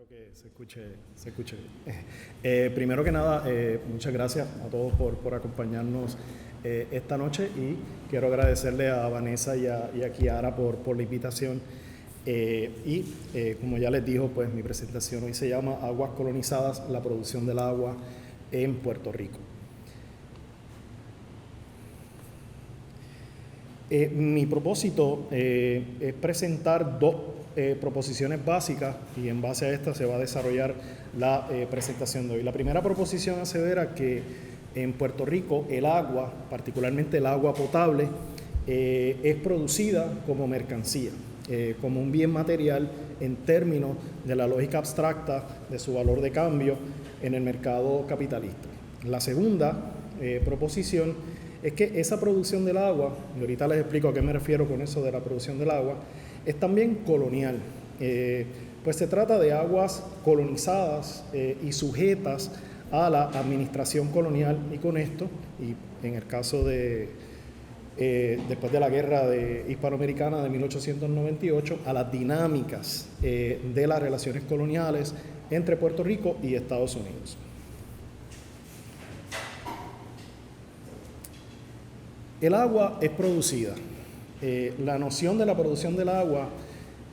espero que se escuche bien. Primero que nada, muchas gracias a todos por acompañarnos esta noche, y quiero agradecerle a Vanessa y a Kiara por la invitación. Como ya les dijo, pues mi presentación hoy se llama Aguas colonizadas, la producción del agua en Puerto Rico. Mi propósito es presentar dos proposiciones básicas, y en base a esta se va a desarrollar la presentación de hoy. La primera proposición asevera que en Puerto Rico el agua, particularmente el agua potable, es producida como mercancía, como un bien material en términos de la lógica abstracta de su valor de cambio en el mercado capitalista. La segunda proposición es que esa producción del agua, y ahorita les explico a qué me refiero con eso de la producción del agua, es también colonial. Pues se trata de aguas colonizadas y sujetas a la administración colonial, y con esto, y en el caso de después de la guerra hispanoamericana de 1898, a las dinámicas de las relaciones coloniales entre Puerto Rico y Estados Unidos. El agua es producida. La noción de la producción del agua,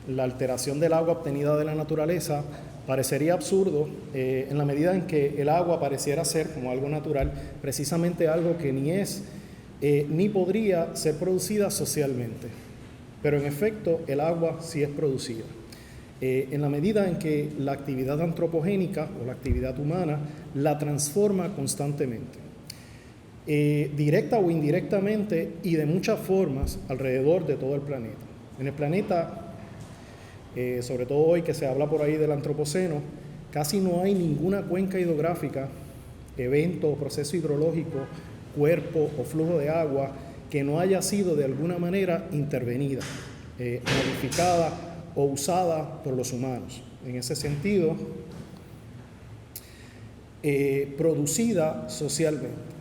la alteración del agua obtenida de la naturaleza, parecería absurdo en la medida en que el agua pareciera ser, como algo natural, precisamente algo que ni es ni podría ser producida socialmente. Pero en efecto, el agua sí es producida. En la medida en que la actividad antropogénica o la actividad humana la transforma constantemente. Directa o indirectamente y de muchas formas alrededor de todo el planeta. En el planeta, sobre todo hoy que se habla por ahí del antropoceno, casi no hay ninguna cuenca hidrográfica, evento o proceso hidrológico, cuerpo o flujo de agua que no haya sido de alguna manera intervenida, modificada o usada por los humanos. En ese sentido, producida socialmente.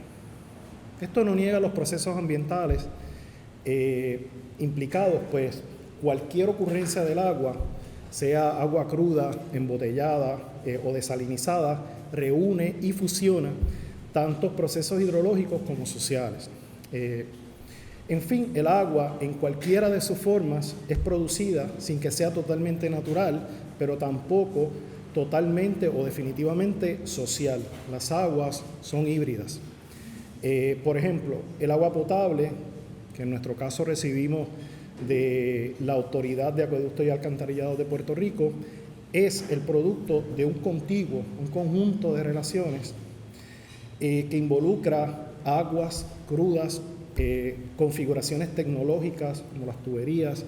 Esto no niega los procesos ambientales implicados, pues cualquier ocurrencia del agua, sea agua cruda, embotellada o desalinizada, reúne y fusiona tantos procesos hidrológicos como sociales. En fin, el agua en cualquiera de sus formas es producida sin que sea totalmente natural, pero tampoco totalmente o definitivamente social. Las aguas son híbridas. Por ejemplo, el agua potable, que en nuestro caso recibimos de la Autoridad de Acueductos y Alcantarillados de Puerto Rico, es el producto de un contiguo, un conjunto de relaciones que involucra aguas crudas, configuraciones tecnológicas como las tuberías,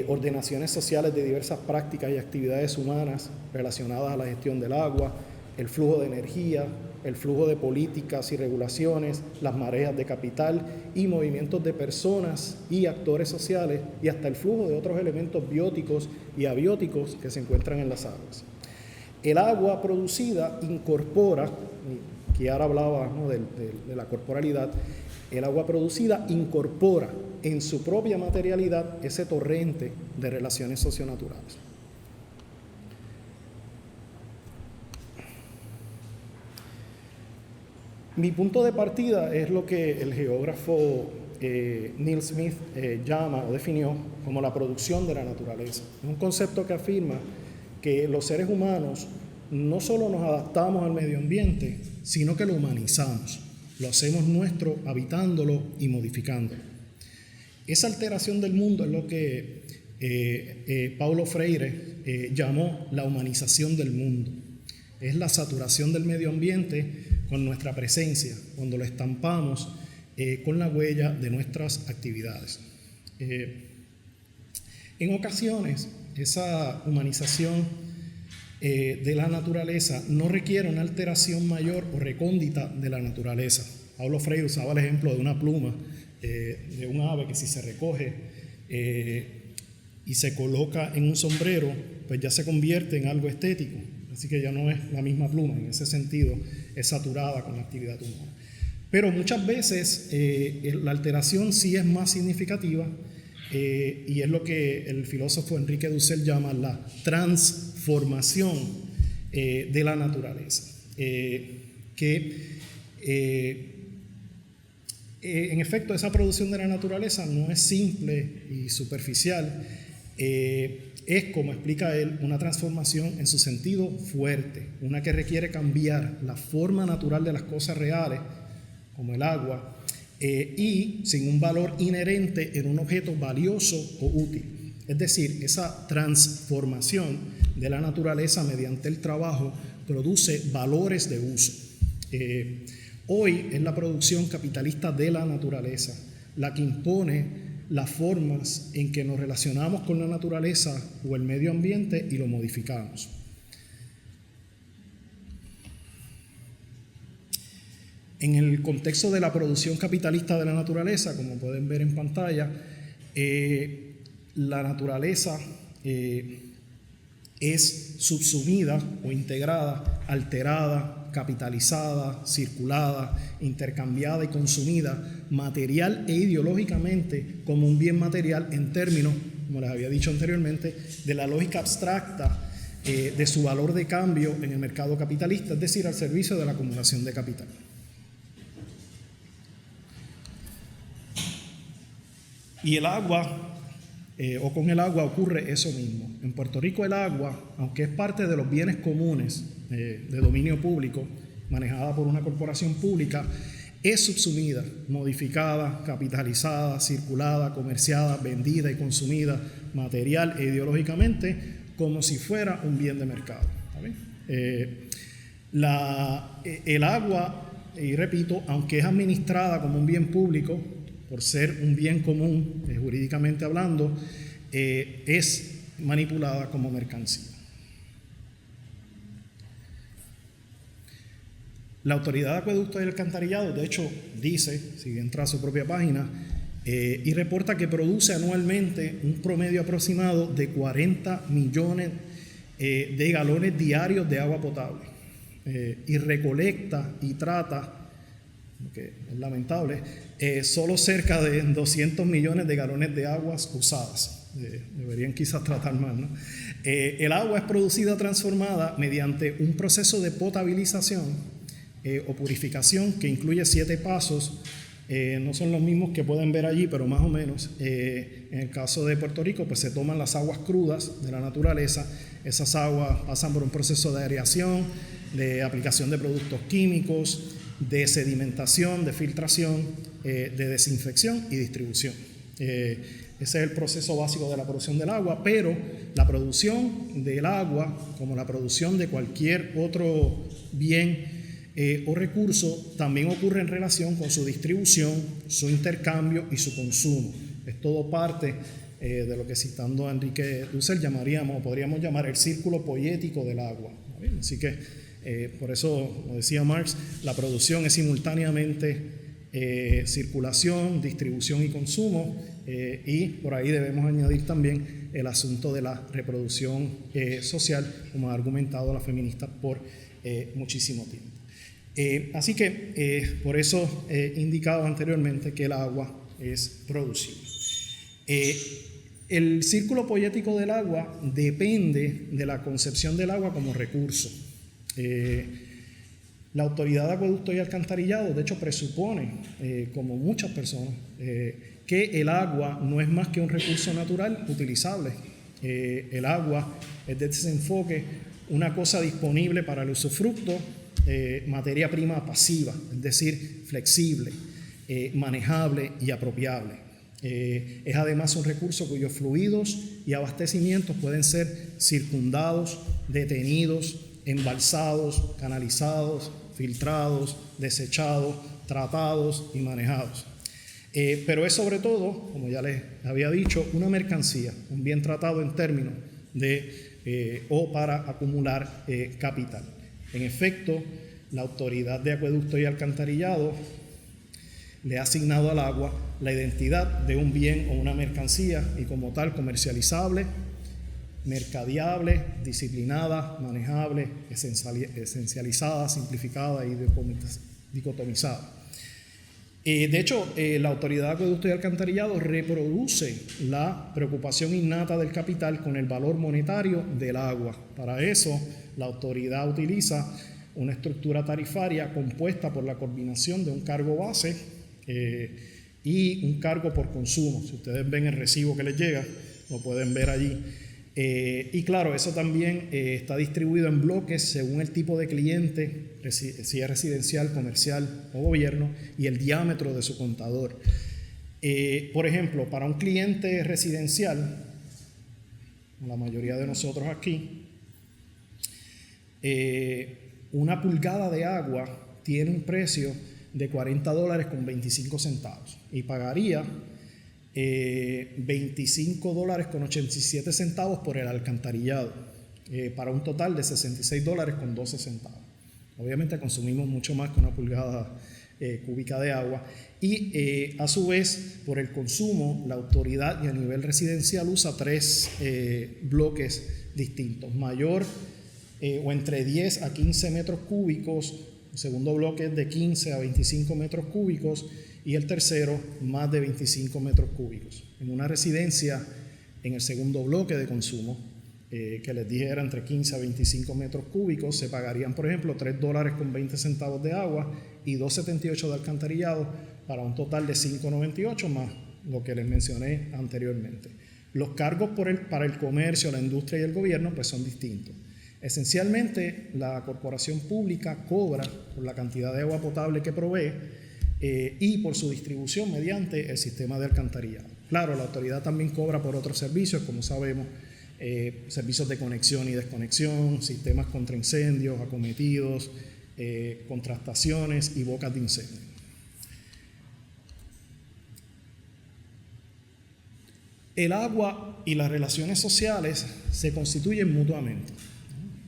ordenaciones sociales de diversas prácticas y actividades humanas relacionadas a la gestión del agua, el flujo de energía, el flujo de políticas y regulaciones, las mareas de capital y movimientos de personas y actores sociales, y hasta el flujo de otros elementos bióticos y abióticos que se encuentran en las aguas. El agua producida incorpora, Kiara hablaba, ¿no?, de la corporalidad. El agua producida incorpora en su propia materialidad ese torrente de relaciones socionaturales. Mi punto de partida es lo que el geógrafo Neil Smith llama o definió como la producción de la naturaleza. Es un concepto que afirma que los seres humanos no solo nos adaptamos al medio ambiente, sino que lo humanizamos, lo hacemos nuestro habitándolo y modificándolo. Esa alteración del mundo es lo que Paulo Freire llamó la humanización del mundo. Es la saturación del medio ambiente con nuestra presencia, cuando lo estampamos con la huella de nuestras actividades. En ocasiones, esa humanización de la naturaleza no requiere una alteración mayor o recóndita de la naturaleza. Paulo Freire usaba el ejemplo de una pluma, de un ave que si se recoge y se coloca en un sombrero, pues ya se convierte en algo estético. Así que ya no es la misma pluma, en ese sentido es saturada con la actividad humana. Pero muchas veces la alteración sí es más significativa y es lo que el filósofo Enrique Dussel llama la transformación de la naturaleza. En efecto, esa producción de la naturaleza no es simple y superficial, es, como explica él, una transformación en su sentido fuerte, una que requiere cambiar la forma natural de las cosas reales, como el agua, y sin un valor inherente en un objeto valioso o útil. Es decir, esa transformación de la naturaleza mediante el trabajo produce valores de uso. Hoy es la producción capitalista de la naturaleza la que impone las formas en que nos relacionamos con la naturaleza o el medio ambiente y lo modificamos. En el contexto de la producción capitalista de la naturaleza, como pueden ver en pantalla, la naturaleza es subsumida o integrada, alterada, capitalizada, circulada, intercambiada y consumida material e ideológicamente como un bien material en términos, como les había dicho anteriormente, de la lógica abstracta de su valor de cambio en el mercado capitalista, es decir, al servicio de la acumulación de capital. Y el agua, o con el agua ocurre eso mismo. En Puerto Rico el agua, aunque es parte de los bienes comunes de dominio público, manejada por una corporación pública, es subsumida, modificada, capitalizada, circulada, comerciada, vendida y consumida material e ideológicamente como si fuera un bien de mercado. El agua, y repito, aunque es administrada como un bien público, por ser un bien común, jurídicamente hablando, es manipulada como mercancía. La Autoridad de Acueductos y Alcantarillado, de hecho, dice, si entra a su propia página, y reporta que produce anualmente un promedio aproximado de 40 millones de galones diarios de agua potable, y recolecta y trata, que es lamentable, solo cerca de 200 millones de galones de aguas usadas. Deberían quizás tratar más, ¿no? El agua es producida transformada mediante un proceso de potabilización o purificación que incluye 7 pasos. No son los mismos que pueden ver allí, pero más o menos. En el caso de Puerto Rico, pues se toman las aguas crudas de la naturaleza. Esas aguas pasan por un proceso de aireación, de aplicación de productos químicos, de sedimentación, de filtración, de desinfección y distribución. Ese es el proceso básico de la producción del agua, pero la producción del agua, como la producción de cualquier otro bien o recurso, también ocurre en relación con su distribución, su intercambio y su consumo. Es todo parte de lo que, citando a Enrique Dussel, llamaríamos, o podríamos llamar, el círculo poético del agua. ¿Vale? Así que por eso, como decía Marx, la producción es simultáneamente circulación, distribución y consumo, y por ahí debemos añadir también el asunto de la reproducción social, como ha argumentado la feminista por muchísimo tiempo. Así que por eso he indicado anteriormente que el agua es producible. El círculo poético del agua depende de la concepción del agua como recurso. La Autoridad de Acueductos y Alcantarillado, de hecho, presupone, como muchas personas, que el agua no es más que un recurso natural utilizable. El agua es, de ese enfoque, una cosa disponible para el usufructo, materia prima pasiva, es decir, flexible, manejable y apropiable. Es además un recurso cuyos fluidos y abastecimientos pueden ser circundados, detenidos, embalsados, canalizados, filtrados, desechados, tratados y manejados. Pero es sobre todo, como ya les había dicho, una mercancía, un bien tratado en términos de o para acumular capital. En efecto, la Autoridad de Acueductos y Alcantarillado le ha asignado al agua la identidad de un bien o una mercancía y como tal comercializable, mercadeable, disciplinada, manejable, esencializada, simplificada y dicotomizada. De hecho, la Autoridad de Acueducto y Alcantarillado reproduce la preocupación innata del capital con el valor monetario del agua. Para eso, la autoridad utiliza una estructura tarifaria compuesta por la combinación de un cargo base y un cargo por consumo. Si ustedes ven el recibo que les llega, lo pueden ver allí. Y claro, eso también está distribuido en bloques según el tipo de cliente, si es residencial, comercial o gobierno, y el diámetro de su contador. Por ejemplo, para un cliente residencial, la mayoría de nosotros aquí, una pulgada de agua tiene un precio de $40.25 y pagaría $25.87 por el alcantarillado, para un total de $66.12. Obviamente consumimos mucho más que una pulgada cúbica de agua y a su vez por el consumo la autoridad y a nivel residencial usa tres bloques distintos: mayor o entre 10 a 15 metros cúbicos, el segundo bloque es de 15 a 25 metros cúbicos y el tercero más de 25 metros cúbicos. En una residencia, en el segundo bloque de consumo, que les dije era entre 15 a 25 metros cúbicos, se pagarían, por ejemplo, $3.20 de agua y $2.78 de alcantarillado, para un total de $5.98 más lo que les mencioné anteriormente. Los cargos para el comercio, la industria y el gobierno pues son distintos. Esencialmente, la corporación pública cobra por la cantidad de agua potable que provee y por su distribución mediante el sistema de alcantarillado. Claro, la autoridad también cobra por otros servicios, como sabemos, servicios de conexión y desconexión, sistemas contra incendios, acometidos, contrastaciones y bocas de incendio. El agua y las relaciones sociales se constituyen mutuamente.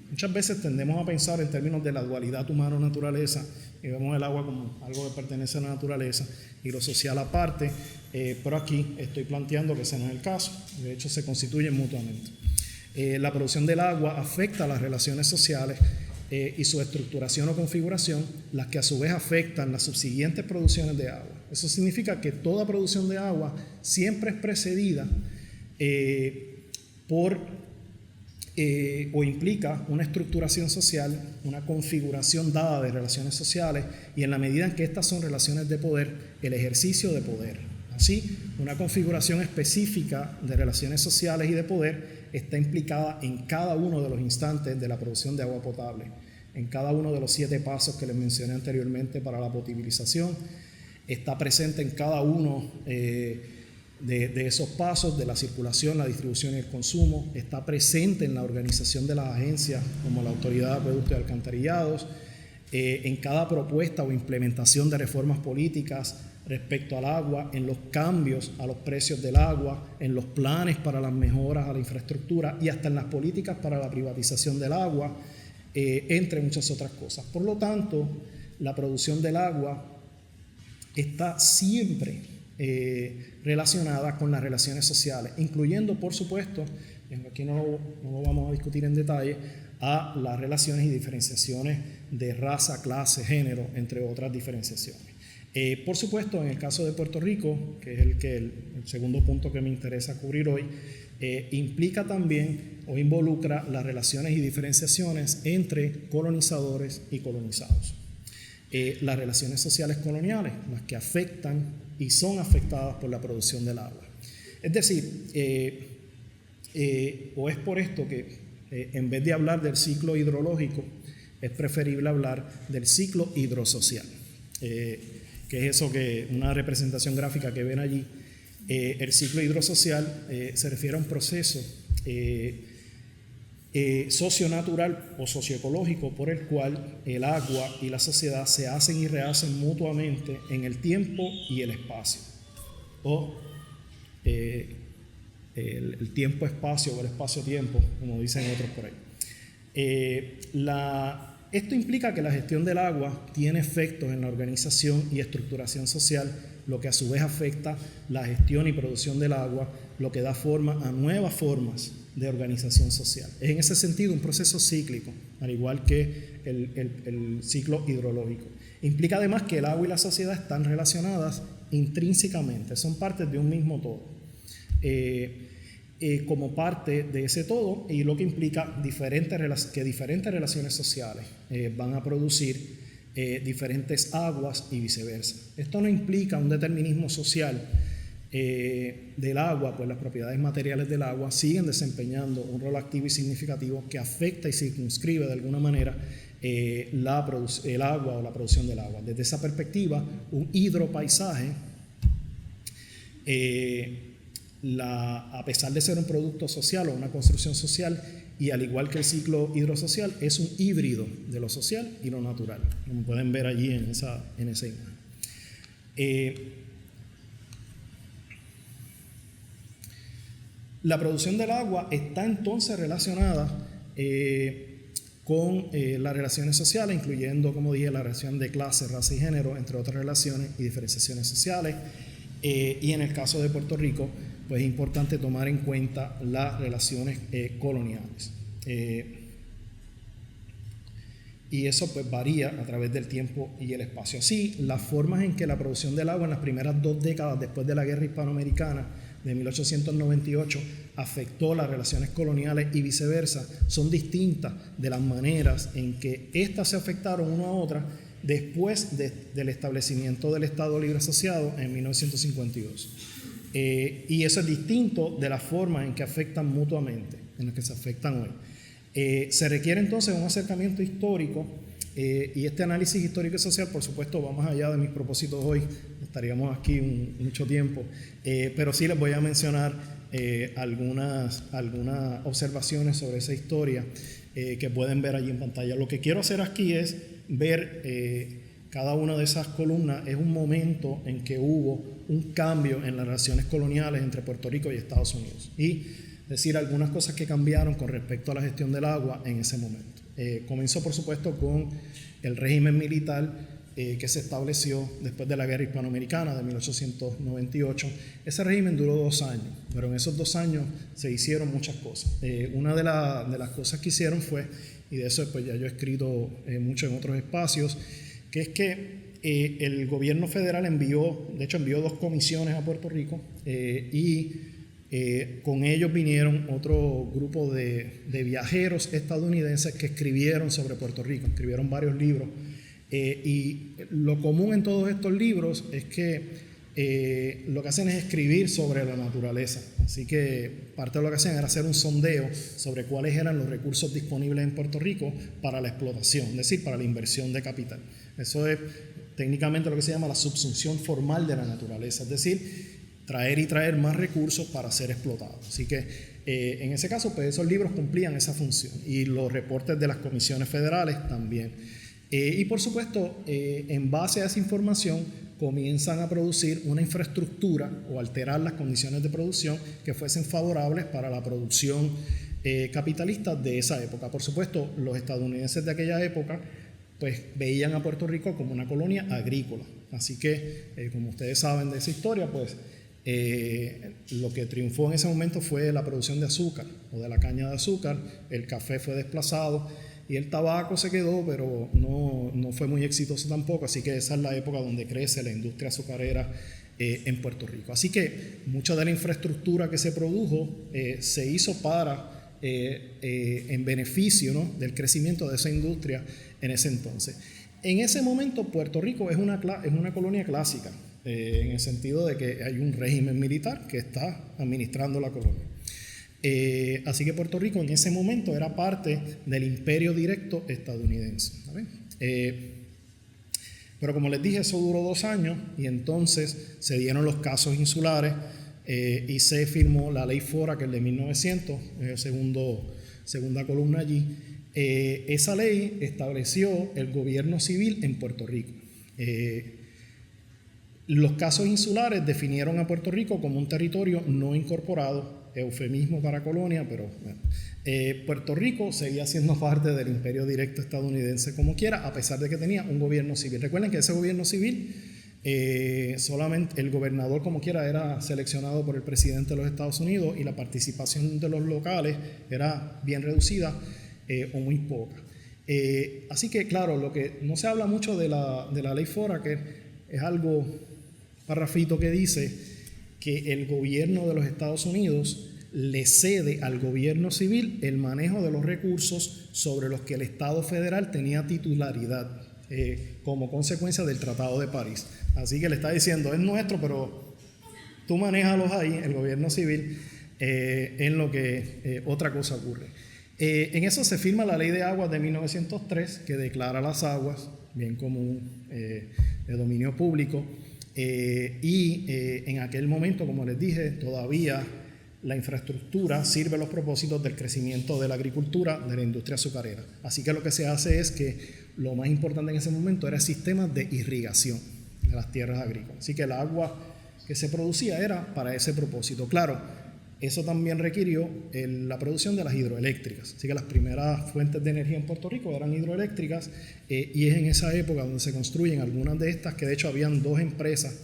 Muchas veces tendemos a pensar en términos de la dualidad humano-naturaleza y vemos el agua como algo que pertenece a la naturaleza y lo social aparte, pero aquí estoy planteando que ese no es el caso. De hecho, se constituyen mutuamente. La producción del agua afecta a las relaciones sociales y su estructuración o configuración, las que a su vez afectan las subsiguientes producciones de agua. Eso significa que toda producción de agua siempre es precedida por o implica una estructuración social, una configuración dada de relaciones sociales, y en la medida en que estas son relaciones de poder, el ejercicio de poder. Así, una configuración específica de relaciones sociales y de poder está implicada en cada uno de los instantes de la producción de agua potable, en cada uno de los 7 pasos que les mencioné anteriormente para la potabilización. Está presente en cada uno de esos pasos de la circulación, la distribución y el consumo. Está presente en la organización de las agencias como la Autoridad de Acueductos y Alcantarillados, en cada propuesta o implementación de reformas políticas respecto al agua, en los cambios a los precios del agua, en los planes para las mejoras a la infraestructura y hasta en las políticas para la privatización del agua, entre muchas otras cosas. Por lo tanto, la producción del agua está siempre relacionada con las relaciones sociales, incluyendo, por supuesto, aquí no lo vamos a discutir en detalle, a las relaciones y diferenciaciones de raza, clase, género, entre otras diferenciaciones. Por supuesto, en el caso de Puerto Rico, que es el segundo punto que me interesa cubrir hoy, implica también o involucra las relaciones y diferenciaciones entre colonizadores y colonizados. Las relaciones sociales coloniales, las que afectan y son afectadas por la producción del agua. Es decir, o es por esto que en vez de hablar del ciclo hidrológico, es preferible hablar del ciclo hidrosocial, que es eso, que una representación gráfica que ven allí. El ciclo hidrosocial se refiere a un proceso socionatural o socioecológico por el cual el agua y la sociedad se hacen y rehacen mutuamente en el tiempo y el espacio, o el tiempo-espacio o el espacio-tiempo, como dicen otros por ahí. Esto implica que la gestión del agua tiene efectos en la organización y estructuración social, lo que a su vez afecta la gestión y producción del agua, lo que da forma a nuevas formas de organización social. Es en ese sentido un proceso cíclico, al igual que el ciclo hidrológico. Implica además que el agua y la sociedad están relacionadas intrínsecamente, son partes de un mismo todo. Como parte de ese todo, y lo que implica que diferentes relaciones sociales van a producir diferentes aguas y viceversa. Esto no implica un determinismo social del agua, pues las propiedades materiales del agua siguen desempeñando un rol activo y significativo que afecta y circunscribe de alguna manera el agua o la producción del agua. Desde esa perspectiva, un hidropaisaje, a pesar de ser un producto social o una construcción social, y al igual que el ciclo hidrosocial, es un híbrido de lo social y lo natural, como pueden ver allí en esa imagen. La producción del agua está entonces relacionada con las relaciones sociales, incluyendo, como dije, la relación de clase, raza y género, entre otras relaciones y diferenciaciones sociales. Y en el caso de Puerto Rico, pues es importante tomar en cuenta las relaciones coloniales. Y eso pues varía a través del tiempo y el espacio. Así, las formas en que la producción del agua en las primeras 2 décadas después de la Guerra Hispanoamericana de 1898 afectó las relaciones coloniales y viceversa son distintas de las maneras en que éstas se afectaron una a otra después del establecimiento del Estado Libre Asociado en 1952. Y eso es distinto de las formas en que afectan mutuamente, en las que se afectan hoy. Se requiere entonces un acercamiento histórico, y este análisis histórico y social, por supuesto, va más allá de mis propósitos hoy, estaríamos aquí mucho tiempo, pero sí les voy a mencionar algunas observaciones sobre esa historia que pueden ver allí en pantalla. Lo que quiero hacer aquí es ver cada una de esas columnas, es un momento en que hubo un cambio en las relaciones coloniales entre Puerto Rico y Estados Unidos, y decir algunas cosas que cambiaron con respecto a la gestión del agua en ese momento. Comenzó, por supuesto, con el régimen militar que se estableció después de la Guerra Hispanoamericana de 1898. Ese régimen duró 2 años, pero en esos 2 años se hicieron muchas cosas. Una de las cosas que hicieron fue, y de eso pues ya yo he escrito mucho en otros espacios, que es que el gobierno federal envió 2 comisiones a Puerto Rico, con ellos vinieron otro grupo de viajeros estadounidenses que escribieron sobre Puerto Rico, escribieron varios libros, y lo común en todos estos libros es que lo que hacen es escribir sobre la naturaleza. Así que parte de lo que hacían era hacer un sondeo sobre cuáles eran los recursos disponibles en Puerto Rico para la explotación, es decir, para la inversión de capital. Eso es técnicamente lo que se llama la subsunción formal de la naturaleza, es decir, traer más recursos para ser explotados. Así que en ese caso, pues esos libros cumplían esa función, y los reportes de las comisiones federales también. Y por supuesto, en base a esa información, comienzan a producir una infraestructura o alterar las condiciones de producción que fuesen favorables para la producción capitalista de esa época. Por supuesto, los estadounidenses de aquella época pues veían a Puerto Rico como una colonia agrícola. Así que, como ustedes saben de esa historia, pues lo que triunfó en ese momento fue la producción de azúcar o de la caña de azúcar. El café fue desplazado y el tabaco se quedó, pero no fue muy exitoso tampoco. Así que esa es la época donde crece la industria azucarera en Puerto Rico. Así que mucha de la infraestructura que se produjo se hizo en beneficio, ¿no?, del crecimiento de esa industria en ese entonces. En ese momento Puerto Rico es una colonia clásica, en el sentido de que hay un régimen militar que está administrando la colonia. Así que Puerto Rico en ese momento era parte del imperio directo estadounidense, ¿vale? Pero como les dije, eso duró 2 años, y entonces se dieron los casos insulares, y se firmó la ley Fora, que es de 1900, segunda columna allí. Esa ley estableció el gobierno civil en Puerto Rico. Los casos insulares definieron a Puerto Rico como un territorio no incorporado, eufemismo para colonia, pero bueno. Puerto Rico seguía siendo parte del imperio directo estadounidense como quiera, a pesar de que tenía un gobierno civil. Recuerden que ese gobierno civil, solamente el gobernador como quiera era seleccionado por el presidente de los Estados Unidos, y la participación de los locales era bien reducida o muy poca. Así que, claro, lo que no se habla mucho de la ley Foraker es algo, parrafito que dice que el gobierno de los Estados Unidos le cede al gobierno civil el manejo de los recursos sobre los que el Estado federal tenía titularidad como consecuencia del Tratado de París. Así que le está diciendo, es nuestro, pero tú manéjalos ahí, el gobierno civil, en lo que otra cosa ocurre. En eso se firma la Ley de Aguas de 1903, que declara las aguas bien común de dominio público. En aquel momento, como les dije, todavía la infraestructura sirve a los propósitos del crecimiento de la agricultura, de la industria azucarera. Así que lo que se hace es que lo más importante en ese momento era sistemas de irrigación de las tierras agrícolas. Así que el agua que se producía era para ese propósito. Claro, eso también requirió la producción de las hidroeléctricas. Así que las primeras fuentes de energía en Puerto Rico eran hidroeléctricas y es en esa época donde se construyen algunas de estas, que de hecho habían dos empresas,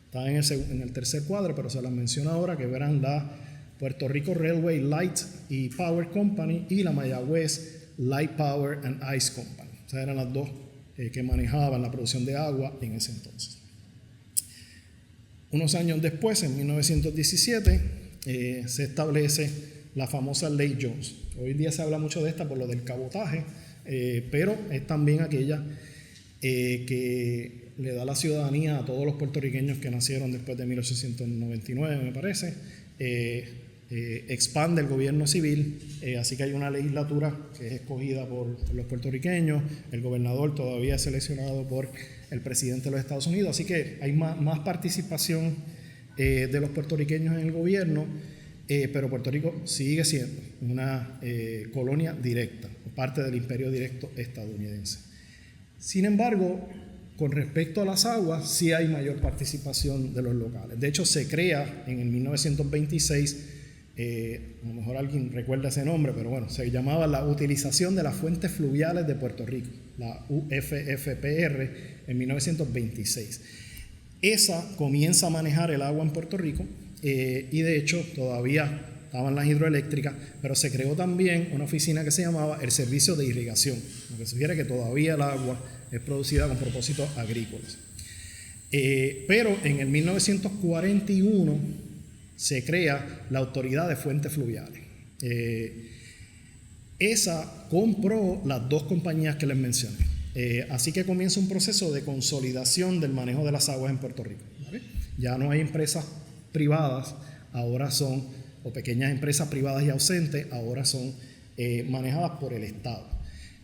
estaban en el tercer cuadro, pero se las menciono ahora, que eran la Puerto Rico Railway Light y Power Company y la Mayagüez Light Power and Ice Company. O sea, eran las dos que manejaban la producción de agua en ese entonces. Unos años después, en 1917, se establece la famosa Ley Jones. Hoy en día se habla mucho de esta por lo del cabotaje, pero es también aquella que le da la ciudadanía a todos los puertorriqueños que nacieron después de 1899, me parece. Expande el gobierno civil, así que hay una legislatura que es escogida por los puertorriqueños, el gobernador todavía es seleccionado por el presidente de los Estados Unidos, así que hay más participación de los puertorriqueños en el gobierno, pero Puerto Rico sigue siendo una colonia directa, parte del imperio directo estadounidense. Sin embargo, con respecto a las aguas, sí hay mayor participación de los locales. De hecho, se crea en el 1926, a lo mejor alguien recuerda ese nombre, pero bueno, se llamaba la Utilización de las Fuentes Fluviales de Puerto Rico, la UFFPR, en 1926. Esa comienza a manejar el agua en Puerto Rico y de hecho todavía estaban las hidroeléctricas, pero se creó también una oficina que se llamaba el Servicio de Irrigación, lo que sugiere que todavía el agua es producida con propósitos agrícolas. Pero en el 1941 se crea la Autoridad de Fuentes Fluviales. Esa compró las dos compañías que les mencioné. Así que comienza un proceso de consolidación del manejo de las aguas en Puerto Rico, ¿vale? Ya no hay empresas privadas, ahora son, o pequeñas empresas privadas y ausentes, ahora son manejadas por el Estado.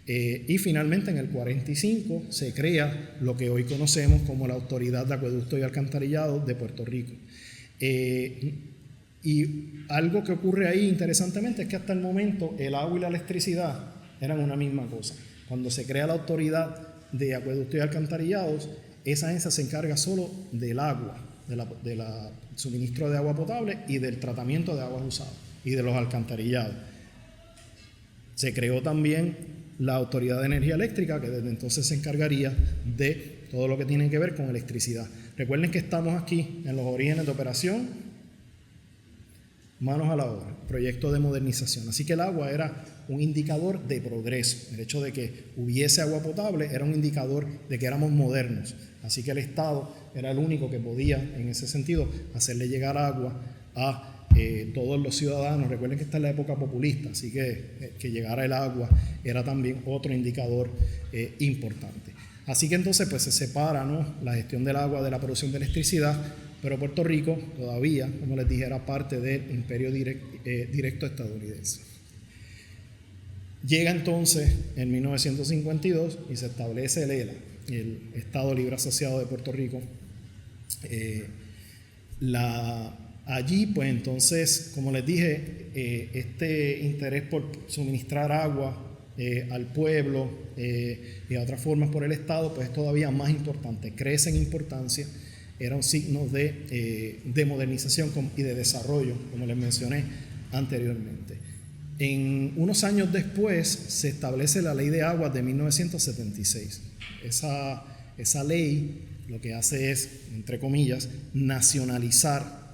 Y finalmente en el 45 se crea lo que hoy conocemos como la Autoridad de Acueducto y Alcantarillado de Puerto Rico. Y algo que ocurre ahí interesantemente es que hasta el momento el agua y la electricidad eran una misma cosa. Cuando se crea la Autoridad de Acueducto y Alcantarillados, esa agencia se encarga solo del agua, del suministro de agua potable y del tratamiento de aguas usadas y de los alcantarillados. Se creó también la Autoridad de Energía Eléctrica, que desde entonces se encargaría de todo lo que tiene que ver con electricidad. Recuerden que estamos aquí en los orígenes de operación, manos a la obra, proyecto de modernización. Así que el agua era un indicador de progreso. El hecho de que hubiese agua potable era un indicador de que éramos modernos. Así que el Estado era el único que podía, en ese sentido, hacerle llegar agua a todos los ciudadanos. Recuerden que esta es la época populista, así que llegara el agua era también otro indicador importante. Así que entonces pues se separa, ¿no?, la gestión del agua de la producción de electricidad, pero Puerto Rico todavía, como les dije, era parte del imperio directo estadounidense. Llega entonces en 1952 y se establece el ELA, el Estado Libre Asociado de Puerto Rico. Allí, pues entonces, como les dije, este interés por suministrar agua al pueblo y a otras formas por el Estado, pues es todavía más importante, crece en importancia, era un signo de modernización y de desarrollo, como les mencioné anteriormente. Unos años después se establece la Ley de Aguas de 1976. Esa ley lo que hace es, entre comillas, nacionalizar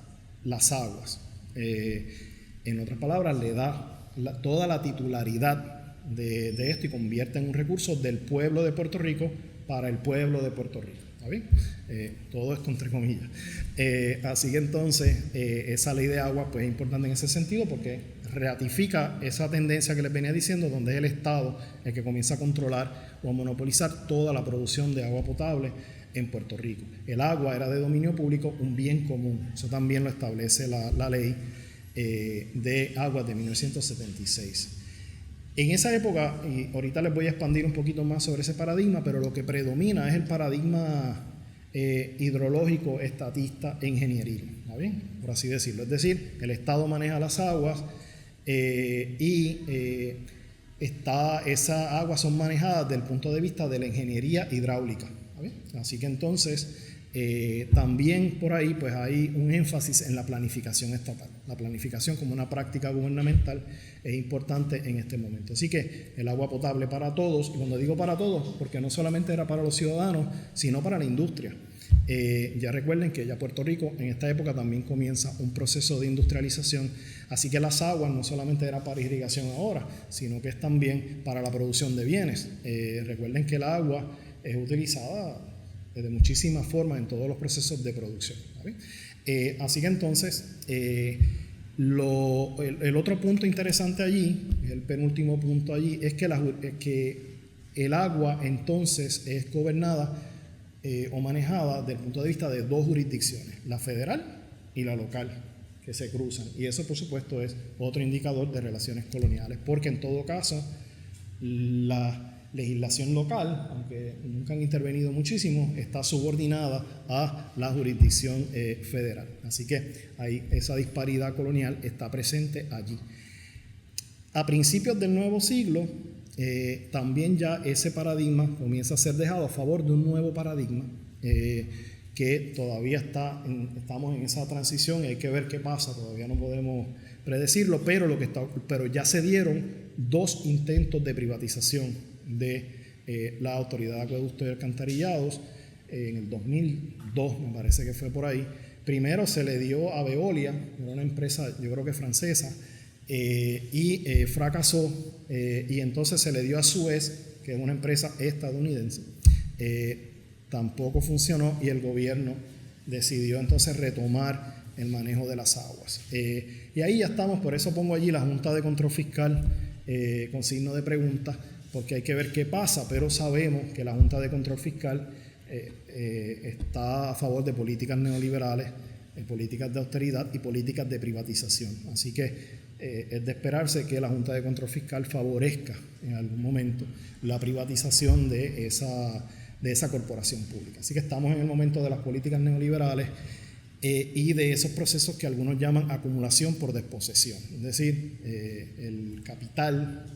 las aguas. En otras palabras, le da toda la titularidad de esto y convierte en un recurso del pueblo de Puerto Rico para el pueblo de Puerto Rico. ¿Está bien? Todo esto entre comillas. Así que entonces esa ley de agua pues, es importante en ese sentido porque ratifica esa tendencia que les venía diciendo, donde es el Estado el que comienza a controlar o a monopolizar toda la producción de agua potable en Puerto Rico. El agua era de dominio público, un bien común. Eso también lo establece la ley de aguas de 1976. En esa época, y ahorita les voy a expandir un poquito más sobre ese paradigma, pero lo que predomina es el paradigma hidrológico, estatista e ingenieril, ¿está bien? Por así decirlo. Es decir, el Estado maneja las aguas esas aguas son manejadas desde el punto de vista de la ingeniería hidráulica, ¿está bien? Así que entonces también por ahí pues hay un énfasis en la planificación estatal. La planificación como una práctica gubernamental es importante en este momento. Así que el agua potable para todos, y cuando digo para todos, porque no solamente era para los ciudadanos, sino para la industria. Ya recuerden que ya Puerto Rico en esta época también comienza un proceso de industrialización, así que las aguas no solamente era para irrigación ahora, sino que es también para la producción de bienes. Recuerden que el agua es utilizada de muchísimas formas en todos los procesos de producción, ¿vale? Así que entonces el otro punto interesante allí, el penúltimo punto allí, es que el agua entonces es gobernada o manejada desde el punto de vista de dos jurisdicciones, la federal y la local, que se cruzan, y eso por supuesto es otro indicador de relaciones coloniales, porque en todo caso la legislación local, aunque nunca han intervenido muchísimo, está subordinada a la jurisdicción federal. Así que ahí esa disparidad colonial está presente allí. A principios del nuevo siglo, también ya ese paradigma comienza a ser dejado a favor de un nuevo paradigma que todavía estamos en esa transición y hay que ver qué pasa, todavía no podemos predecirlo, pero ya se dieron dos intentos de privatización de la Autoridad de Acueductos y Alcantarillados en el 2002, me parece que fue por ahí. Primero se le dio a Veolia, una empresa yo creo que francesa, y fracasó, y entonces se le dio a Suez, que es una empresa estadounidense. Tampoco funcionó y el gobierno decidió entonces retomar el manejo de las aguas. Y ahí ya estamos, por eso pongo allí la Junta de Control Fiscal con signo de pregunta, porque hay que ver qué pasa, pero sabemos que la Junta de Control Fiscal está a favor de políticas neoliberales, políticas de austeridad y políticas de privatización. Así que es de esperarse que la Junta de Control Fiscal favorezca en algún momento la privatización de esa corporación pública. Así que estamos en el momento de las políticas neoliberales y de esos procesos que algunos llaman acumulación por desposesión. Es decir, el capital,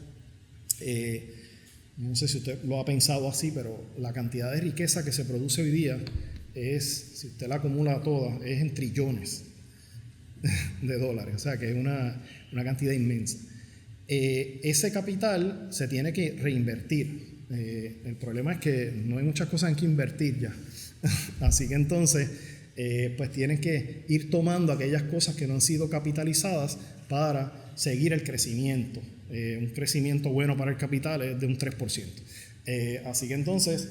no sé si usted lo ha pensado así, pero la cantidad de riqueza que se produce hoy día si usted la acumula toda, es en trillones de dólares, o sea que es una cantidad inmensa. Ese capital se tiene que reinvertir. El problema es que no hay muchas cosas en que invertir ya. Así que entonces, pues tienen que ir tomando aquellas cosas que no han sido capitalizadas para seguir el crecimiento. Un crecimiento bueno para el capital es de un 3%. Así que entonces,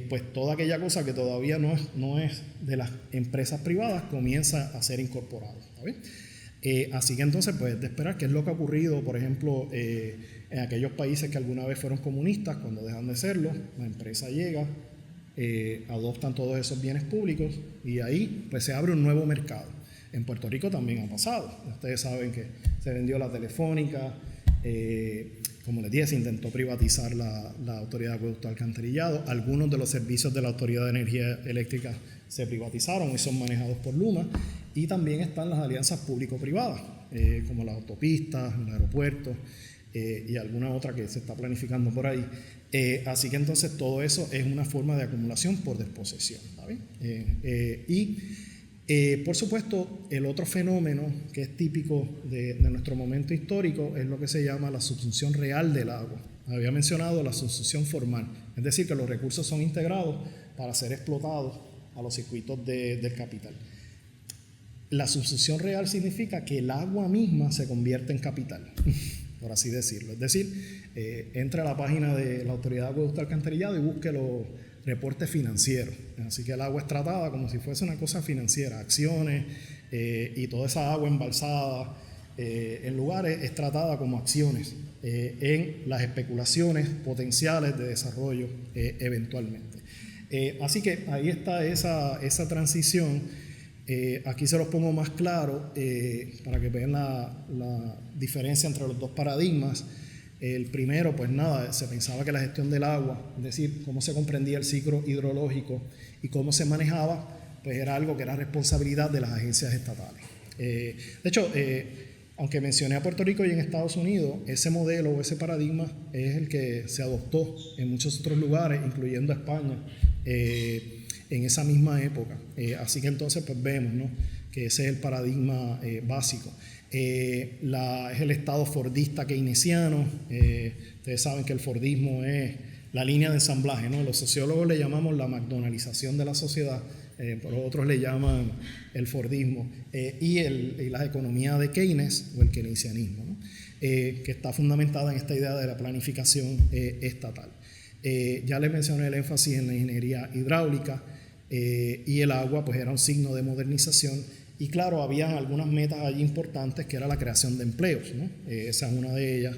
pues toda aquella cosa que todavía no es de las empresas privadas comienza a ser incorporado. ¿Está bien? Así que entonces, pues de esperar qué es lo que ha ocurrido, por ejemplo, en aquellos países que alguna vez fueron comunistas, cuando dejan de serlo, la empresa llega, adoptan todos esos bienes públicos y ahí pues se abre un nuevo mercado. En Puerto Rico también ha pasado. Ustedes saben que se vendió la Telefónica, como les dije, se intentó privatizar la Autoridad de Acueductos y Alcantarillados. Algunos de los servicios de la Autoridad de Energía Eléctrica se privatizaron y son manejados por Luma. Y también están las alianzas público-privadas, como las autopistas, los aeropuertos y alguna otra que se está planificando por ahí. Así que entonces todo eso es una forma de acumulación por desposesión, ¿sabes? Por supuesto, el otro fenómeno que es típico de nuestro momento histórico es lo que se llama la subsunción real del agua. Había mencionado la subsunción formal, es decir, que los recursos son integrados para ser explotados a los circuitos del capital. La subsunción real significa que el agua misma se convierte en capital. por así decirlo. Es decir, entre a la página de la Autoridad de Acueducto y Alcantarillado y busque los reportes financieros. Así que el agua es tratada como si fuese una cosa financiera, acciones y toda esa agua embalsada en lugares es tratada como acciones en las especulaciones potenciales de desarrollo eventualmente. Así que ahí está esa transición. Aquí se los pongo más claro para que vean la diferencia entre los dos paradigmas. El primero, pues nada, se pensaba que la gestión del agua, es decir, cómo se comprendía el ciclo hidrológico y cómo se manejaba, pues era algo que era responsabilidad de las agencias estatales. De hecho, aunque mencioné a Puerto Rico y en Estados Unidos, ese modelo o ese paradigma es el que se adoptó en muchos otros lugares, incluyendo España, en esa misma época. Así que entonces pues vemos, ¿no?, que ese es el paradigma básico. Es el Estado fordista keynesiano. Ustedes saben que el fordismo es la línea de ensamblaje, ¿no? Los sociólogos le llamamos la McDonaldización de la sociedad, pero otros le llaman el fordismo, y la economía de Keynes o el keynesianismo, ¿no?, que está fundamentada en esta idea de la planificación estatal. Ya les mencioné el énfasis en la ingeniería hidráulica, y el agua pues era un signo de modernización, y claro, habían algunas metas allí importantes que era la creación de empleos, ¿no? Esa es una de ellas,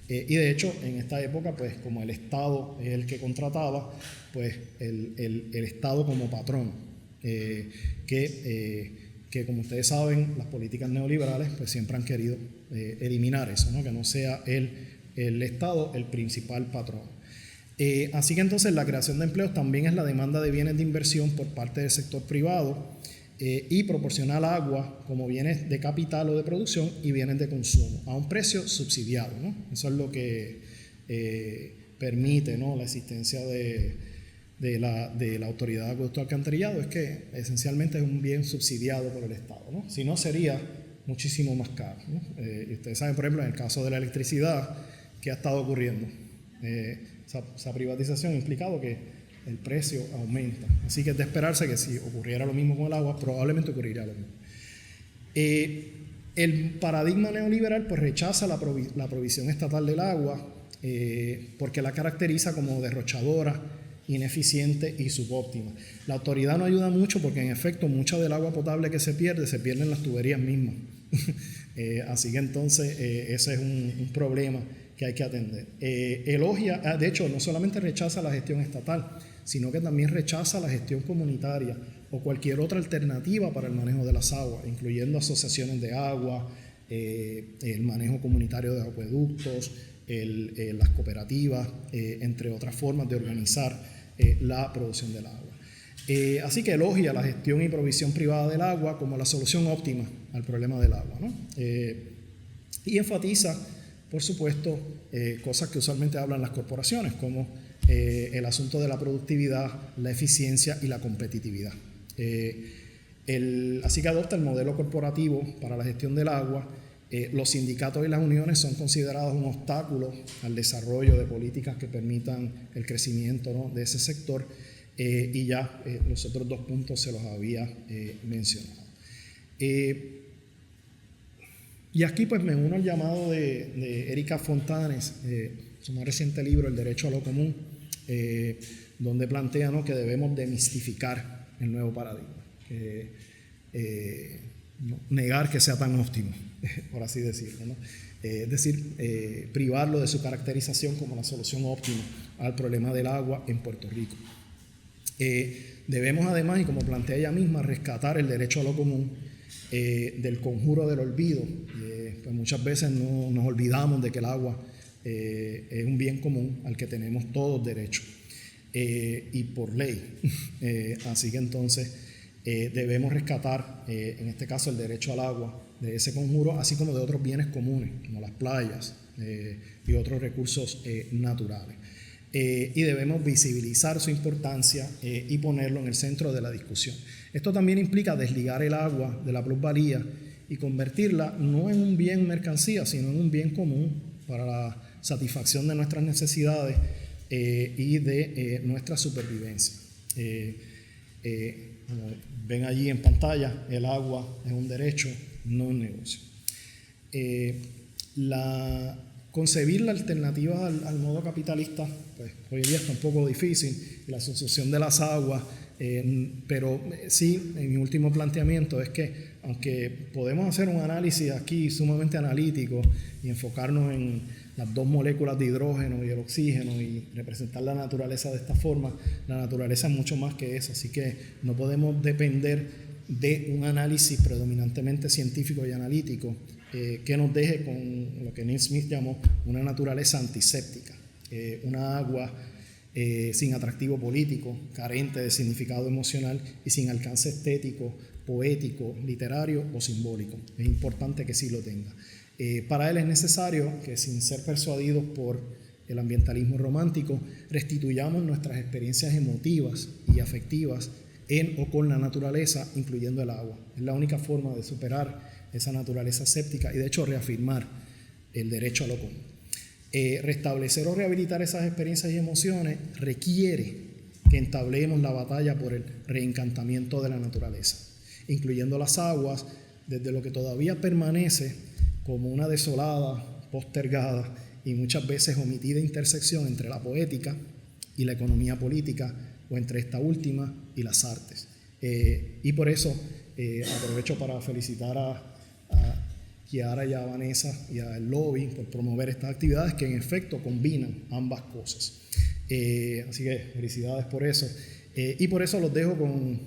y de hecho en esta época pues como el Estado es el que contrataba, pues el Estado como patrón, que como ustedes saben las políticas neoliberales pues siempre han querido eliminar eso, ¿no?, que no sea el Estado el principal patrón. Así que entonces la creación de empleos también es la demanda de bienes de inversión por parte del sector privado, y proporcionar agua como bienes de capital o de producción y bienes de consumo a un precio subsidiado, ¿no? Eso es lo que permite, ¿no?, la existencia de la Autoridad de Acueducto y Alcantarillado, es que esencialmente es un bien subsidiado por el Estado, ¿no? Si no, sería muchísimo más caro, ¿no? Y ustedes saben, por ejemplo, en el caso de la electricidad, ¿qué ha estado ocurriendo? Esa privatización ha implicado que el precio aumenta. Así que es de esperarse que si ocurriera lo mismo con el agua, probablemente ocurriría lo mismo. El paradigma neoliberal pues rechaza la provisión estatal del agua, porque la caracteriza como derrochadora, ineficiente y subóptima. La autoridad no ayuda mucho porque en efecto mucha del agua potable que se pierde en las tuberías mismas. Así que entonces ese es un problema que hay que atender. Elogia, de hecho, no solamente rechaza la gestión estatal, sino que también rechaza la gestión comunitaria o cualquier otra alternativa para el manejo de las aguas, incluyendo asociaciones de agua, el manejo comunitario de acueductos, las cooperativas, entre otras formas de organizar la producción del agua. Así que elogia la gestión y provisión privada del agua como la solución óptima al problema del agua, ¿no? Y enfatiza, por supuesto, cosas que usualmente hablan las corporaciones, como el asunto de la productividad, la eficiencia y la competitividad. Así que adopta el modelo corporativo para la gestión del agua. Los sindicatos y las uniones son considerados un obstáculo al desarrollo de políticas que permitan el crecimiento, ¿no?, de ese sector, y ya los otros dos puntos se los había mencionado. Y aquí pues me uno al llamado de Erika Fontanes, su más reciente libro, El Derecho a lo Común, donde plantea, ¿no?, que debemos demistificar el nuevo paradigma, negar que sea tan óptimo, por así decirlo, ¿no? Es decir, privarlo de su caracterización como la solución óptima al problema del agua en Puerto Rico. Debemos además, y como plantea ella misma, rescatar el derecho a lo común del conjuro del olvido. Pues muchas veces nos olvidamos de que el agua es un bien común al que tenemos todos derecho, y por ley. Así que entonces debemos rescatar, en este caso, el derecho al agua de ese conjuro, así como de otros bienes comunes, como las playas y otros recursos naturales. Y debemos visibilizar su importancia y ponerlo en el centro de la discusión. Esto también implica desligar el agua de la plusvalía y convertirla no en un bien mercancía, sino en un bien común para la satisfacción de nuestras necesidades y de nuestra supervivencia. Como ven allí en pantalla, el agua es un derecho, no un negocio. concebir la alternativa al modo capitalista, pues hoy en día está un poco difícil, la asociación de las aguas, pero sí, en mi último planteamiento es que aunque podemos hacer un análisis aquí sumamente analítico y enfocarnos en las dos moléculas de hidrógeno y el oxígeno y representar la naturaleza de esta forma, la naturaleza es mucho más que eso, así que no podemos depender de un análisis predominantemente científico y analítico que nos deje con lo que Neil Smith llamó una naturaleza antiséptica, una agua sin atractivo político, carente de significado emocional y sin alcance estético, poético, literario o simbólico. Es importante que sí lo tenga. Para él es necesario que, sin ser persuadidos por el ambientalismo romántico, restituyamos nuestras experiencias emotivas y afectivas en o con la naturaleza, incluyendo el agua. Es la única forma de superar esa naturaleza séptica y de hecho reafirmar el derecho a lo común. Restablecer o rehabilitar esas experiencias y emociones requiere que entablemos la batalla por el reencantamiento de la naturaleza, incluyendo las aguas, desde lo que todavía permanece como una desolada, postergada y muchas veces omitida intersección entre la poética y la economía política, o entre esta última y las artes. Y por eso aprovecho para felicitar a Kiara y a Vanessa y al lobby por promover estas actividades que en efecto combinan ambas cosas. Así que felicidades por eso. Y por eso los dejo con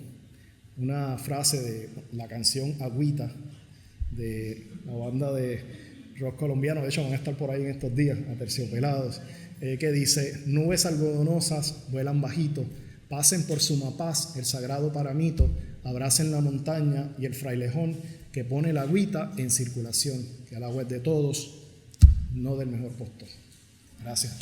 una frase de la canción Agüita de la banda de rock colombiano, de hecho van a estar por ahí en estos días, Aterciopelados, que dice: nubes algodonosas vuelan bajito, pasen por Sumapaz el sagrado paramito, abracen la montaña y el frailejón que pone la agüita en circulación, que el agua es de todos, no del mejor postor. Gracias.